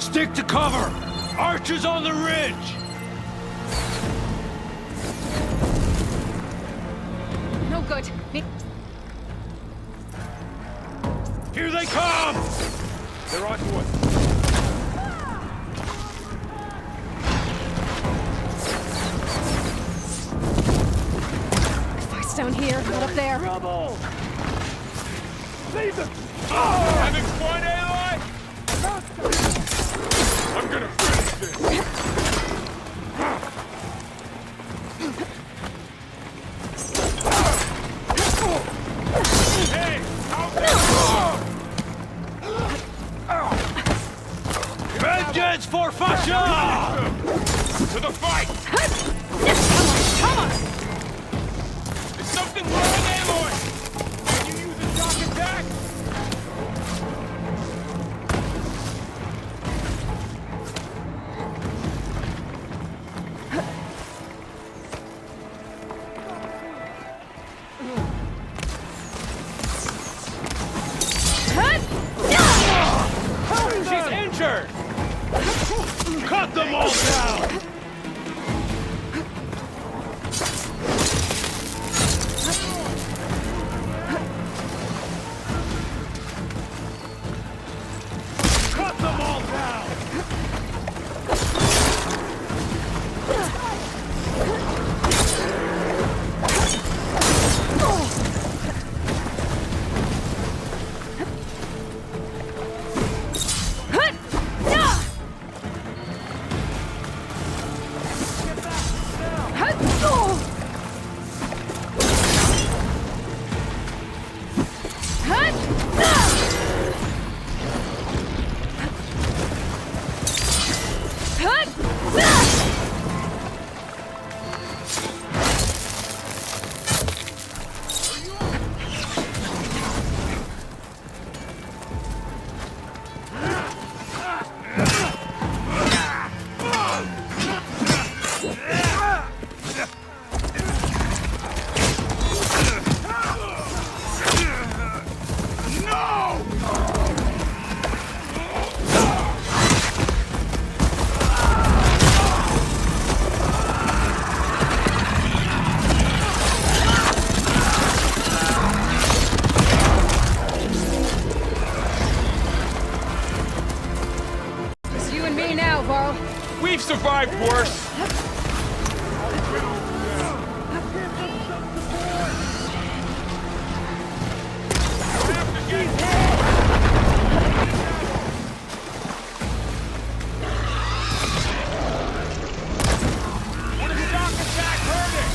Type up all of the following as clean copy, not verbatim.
Stick to cover! Archers on the ridge! No good. Here they come! They're on to us. Fights down here, not up there. Trouble! Leave them! Oh! Having fun, Aloy? I'm gonna finish this! Hey! Out there! Vengeance for Fascia! To the fight! Come on! Is something wrong, Aloy? Can you use a shock attack? She's injured! Cut them all down! Cut them all down! We've survived worse! What is shock attack hurting?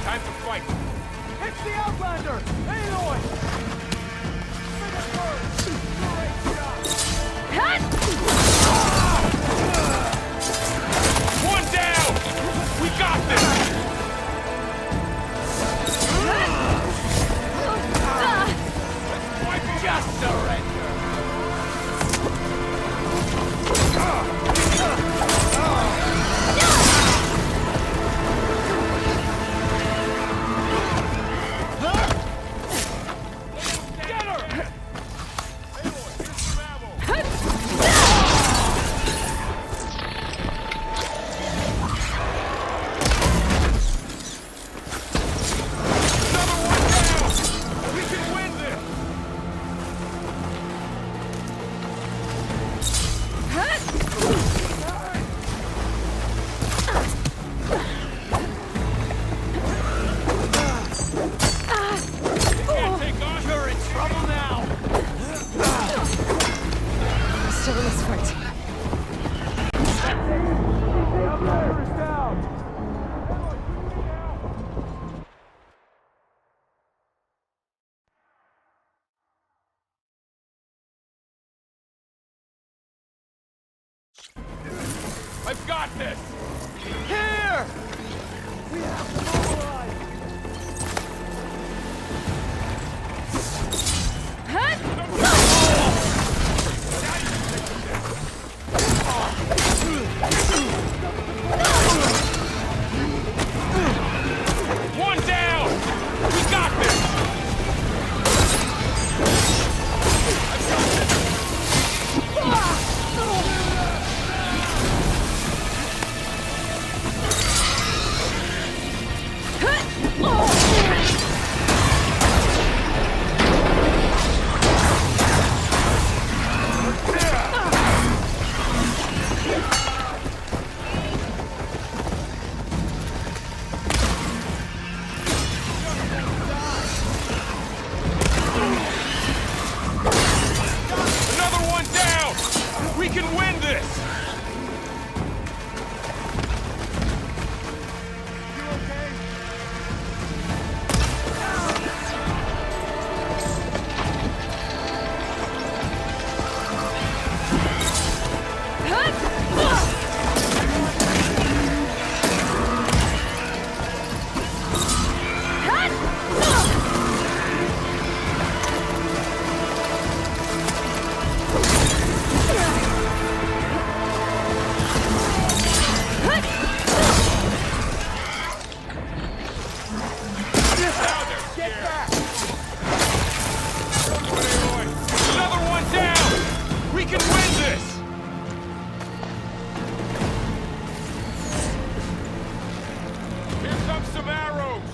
Time to fight! It's the Outlander! Aloy! One down! We got this! Just surrender! I've got this! Here! We have to mobilize! One down! We got this! Another one down! We can win this! You okay? Now they're scared. Another one down! We can win this! Here comes some arrows!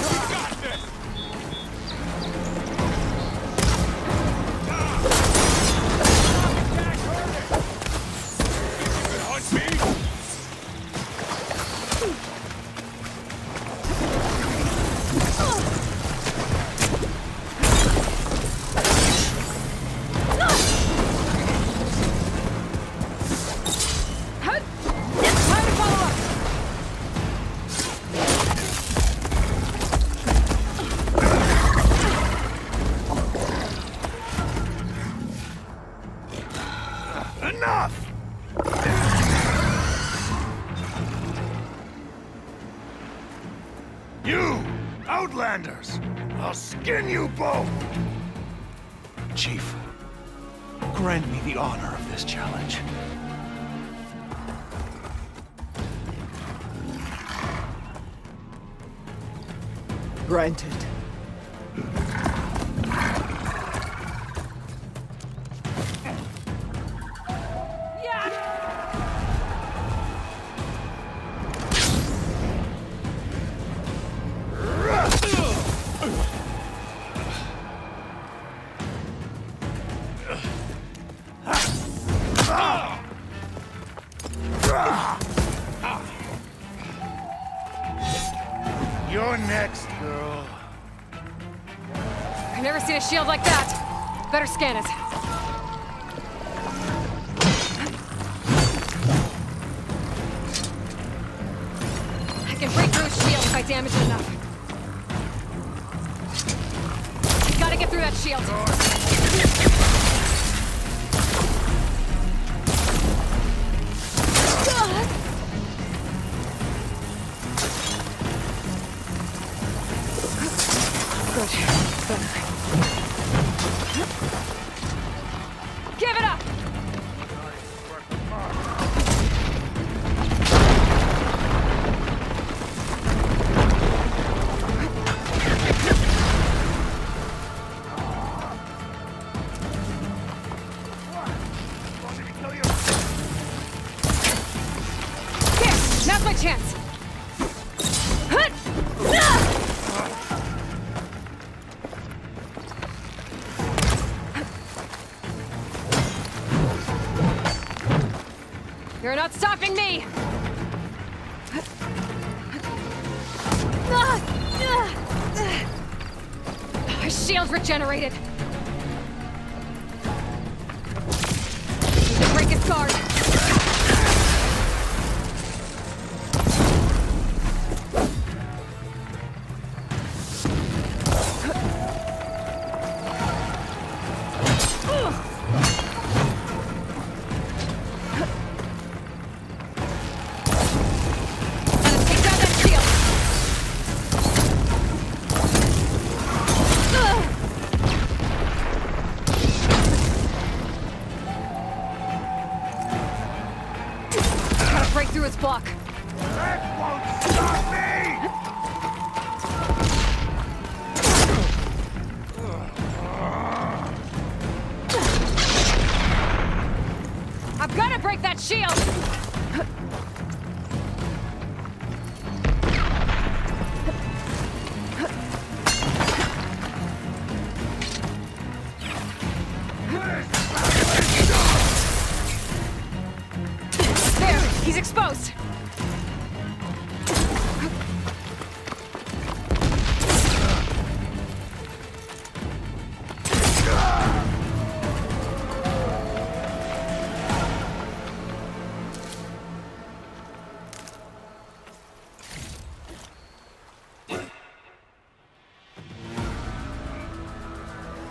We got this! Think you can hunt me? It's time to follow up! Enough! You! Outlanders! I'll skin you both! Chief, grant me the honor of this challenge. Granted. You're next, girl. I've never seen a shield like that. Better scan it. I can break through his shield if I damage it enough. Gotta get through that shield. Good. Better. Give it up! Here, now's my chance. You're not stopping me! My shield regenerated! Need to break his guard! service block. That won't stop me! I've got to break that shield! There! He's exposed!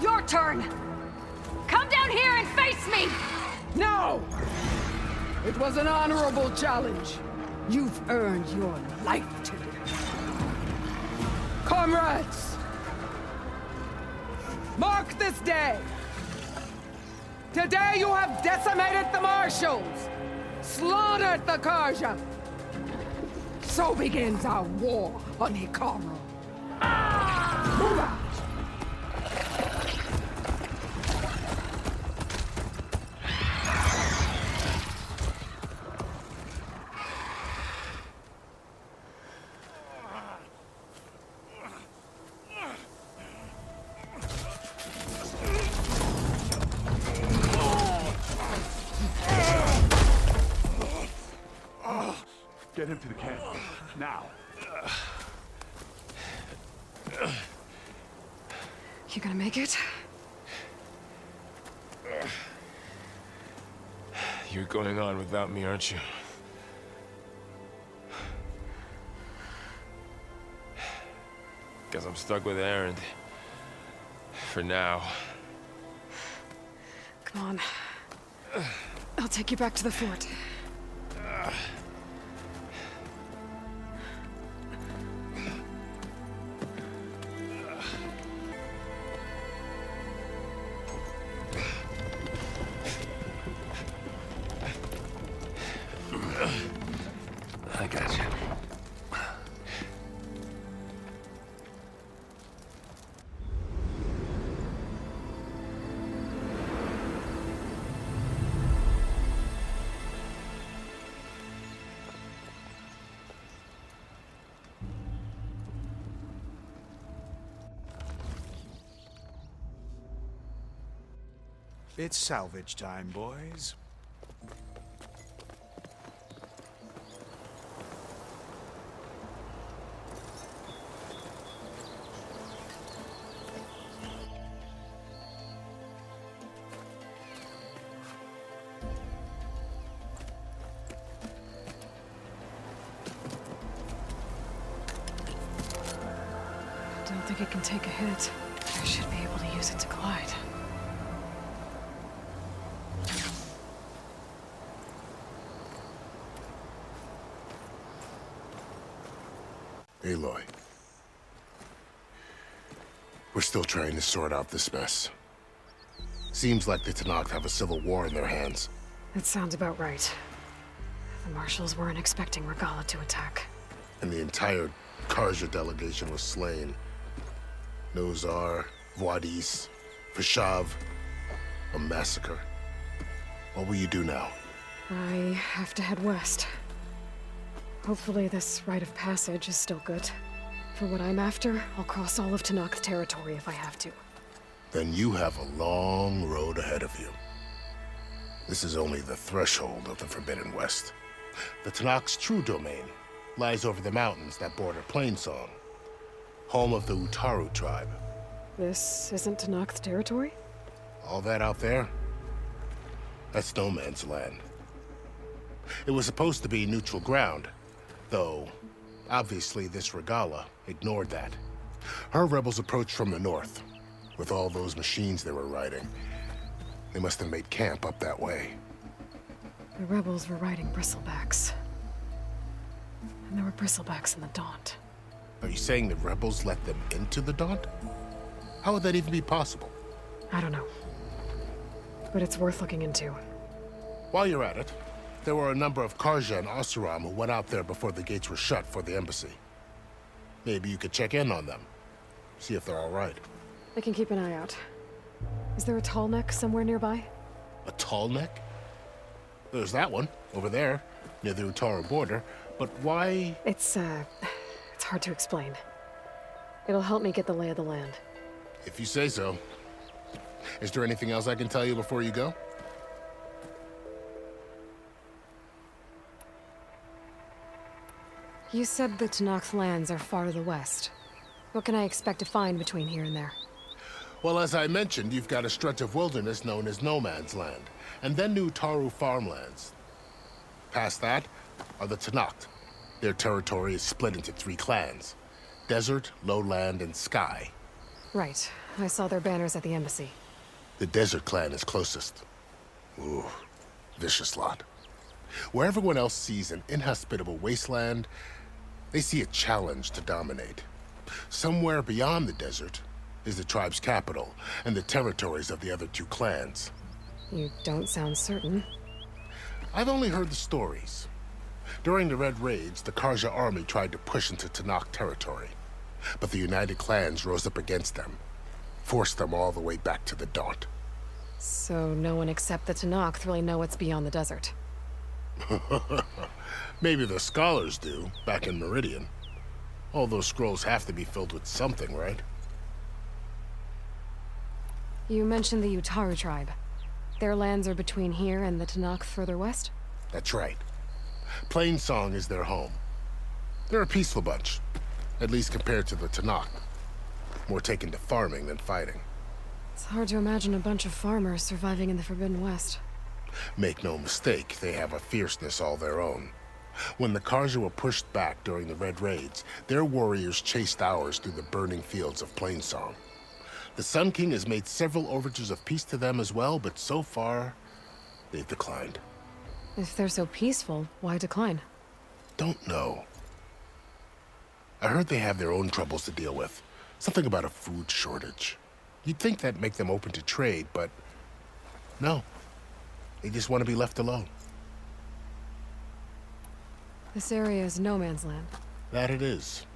Your turn! Come down here and face me! No! It was an honorable challenge. You've earned your life today. Comrades! Mark this day! Today you have decimated the Marshals! Slaughtered the Karja! So begins our war on Hikaru. Move out! Get him to the camp. Now. You gonna make it? You're going on without me, aren't you? Guess I'm stuck with Aaron. For now. Come on. I'll take you back to the fort. I got you. It's salvage time, boys. I don't think it can take a hit. I should be able to use it to glide. Aloy. We're still trying to sort out this mess. Seems like the Tenakth have a civil war in their hands. That sounds about right. The Marshals weren't expecting Regalla to attack. And the entire Karja delegation was slain. Nozar, Voidis, Vishav. A massacre. What will you do now? I have to head west. Hopefully this rite of passage is still good. For what I'm after, I'll cross all of Tenakth territory if I have to. Then you have a long road ahead of you. This is only the threshold of the Forbidden West. The Tenakth's true domain lies over the mountains that border Plainsong, home of the Utaru tribe. This isn't Tenakth territory? All that out there? That's no man's land. It was supposed to be neutral ground, though obviously this Regalla ignored that. Her rebels approached from the north, with all those machines they were riding. They must have made camp up that way. The rebels were riding bristlebacks. And there were bristlebacks in the Daunt. Are you saying the rebels let them into the Daunt? How would that even be possible? I don't know. But it's worth looking into. While you're at it, There were a number of Karja and Oseram who went out there before the gates were shut for the embassy. Maybe you could check in on them. See if they're all right. I can keep an eye out. Is there a tall neck somewhere nearby? A tall neck? There's that one, over there, near the Utaru border. But why? It's hard to explain. It'll help me get the lay of the land. If you say so. Is there anything else I can tell you before you go? You said the Tenakth lands are far to the west. What can I expect to find between here and there? Well, as I mentioned, you've got a stretch of wilderness known as No Man's Land, and then New Utaru farmlands. Past that are the Tenakth. Their territory is split into 3 clans: Desert, Lowland, and Sky. Right. I saw their banners at the embassy. The Desert clan is closest. Ooh, vicious lot. Where everyone else sees an inhospitable wasteland, they see a challenge to dominate. Somewhere beyond the desert is the tribe's capital and the territories of the other 2 clans. You don't sound certain. I've only heard the stories. During the Red Raids, the Karja army tried to push into Tenakth territory, but the United Clans rose up against them, forced them all the way back to the Daunt. So no one except the Tenakth really know what's beyond the desert. Maybe the scholars do, back in Meridian. All those scrolls have to be filled with something, right? You mentioned the Utaru tribe. Their lands are between here and the Tenakth further west? That's right. Plainsong is their home. They're a peaceful bunch, at least compared to the Tenakth. More taken to farming than fighting. It's hard to imagine a bunch of farmers surviving in the Forbidden West. Make no mistake, they have a fierceness all their own. When the Karja were pushed back during the Red Raids, their warriors chased ours through the burning fields of Plainsong. The Sun King has made several overtures of peace to them as well, but so far, they've declined. If they're so peaceful, why decline? Don't know. I heard they have their own troubles to deal with. Something about a food shortage. You'd think that'd make them open to trade, but no. They just want to be left alone. This area is no man's land. That it is.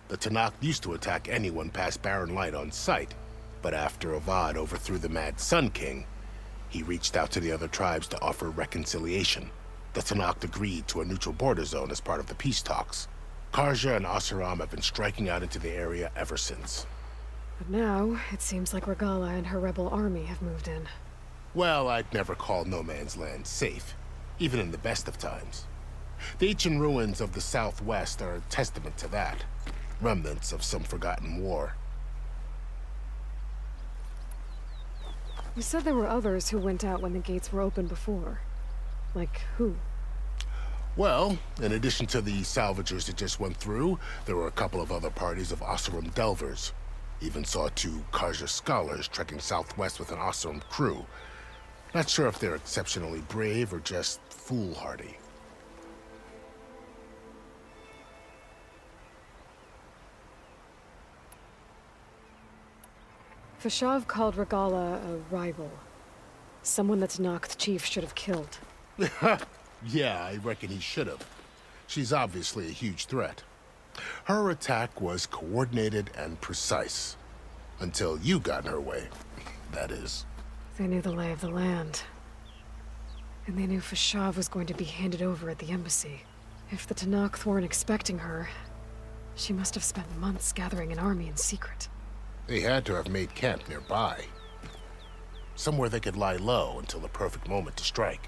The Tenakth used to attack anyone past Barren Light on sight, but after Avad overthrew the Mad Sun King, he reached out to the other tribes to offer reconciliation. The Tenakth agreed to a neutral border zone as part of the peace talks. Karja and Oseram have been striking out into the area ever since. But now, it seems like Regala and her rebel army have moved in. Well, I'd never call No Man's Land safe, even in the best of times. The ancient ruins of the Southwest are a testament to that. Remnants of some forgotten war. You said there were others who went out when the gates were open before. Like who? Well, in addition to the salvagers that just went through, there were a couple of other parties of Oseram delvers. Even saw 2 Karja scholars trekking southwest with an Oseram crew. Not sure if they're exceptionally brave or just foolhardy. Fashav called Regala a rival. Someone that Tenakth chief should have killed. Yeah, I reckon he should have. She's obviously a huge threat. Her attack was coordinated and precise. Until you got in her way, that is. They knew the lay of the land. And they knew Fashav was going to be handed over at the embassy. If the Tenakth weren't expecting her, she must have spent months gathering an army in secret. They had to have made camp nearby. Somewhere they could lie low until the perfect moment to strike.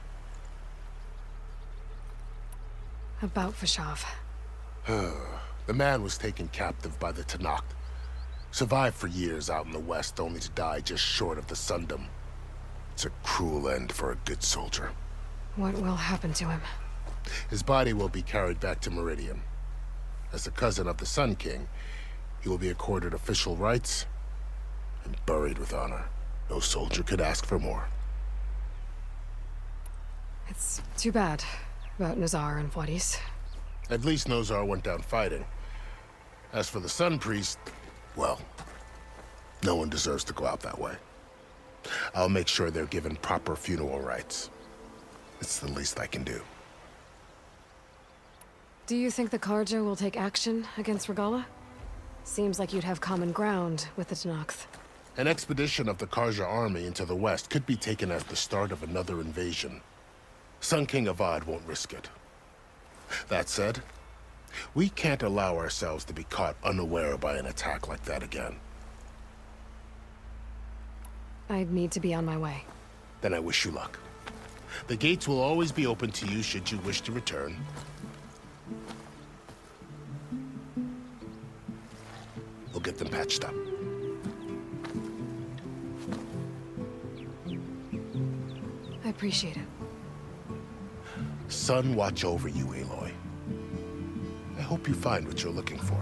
About Fashav. The man was taken captive by the Tenakth. Survived for years out in the west, only to die just short of the Sundom. It's a cruel end for a good soldier. What will happen to him? His body will be carried back to Meridian. As the cousin of the Sun King, he will be accorded official rights and buried with honor. No soldier could ask for more. It's too bad about Nazar and Wadis. At least Nozar went down fighting. As for the Sun Priest, well, no one deserves to go out that way. I'll make sure they're given proper funeral rites. It's the least I can do. Do you think the Carja will take action against Regalla? Seems like you'd have common ground with the Tenakth. An expedition of the Carja army into the west could be taken as the start of another invasion. Sun King Avad won't risk it. That said, we can't allow ourselves to be caught unaware by an attack like that again. I'd need to be on my way. Then I wish you luck. The gates will always be open to you should you wish to return. We'll get them patched up. I appreciate it. Sun watch over you, Aloy. I hope you find what you're looking for.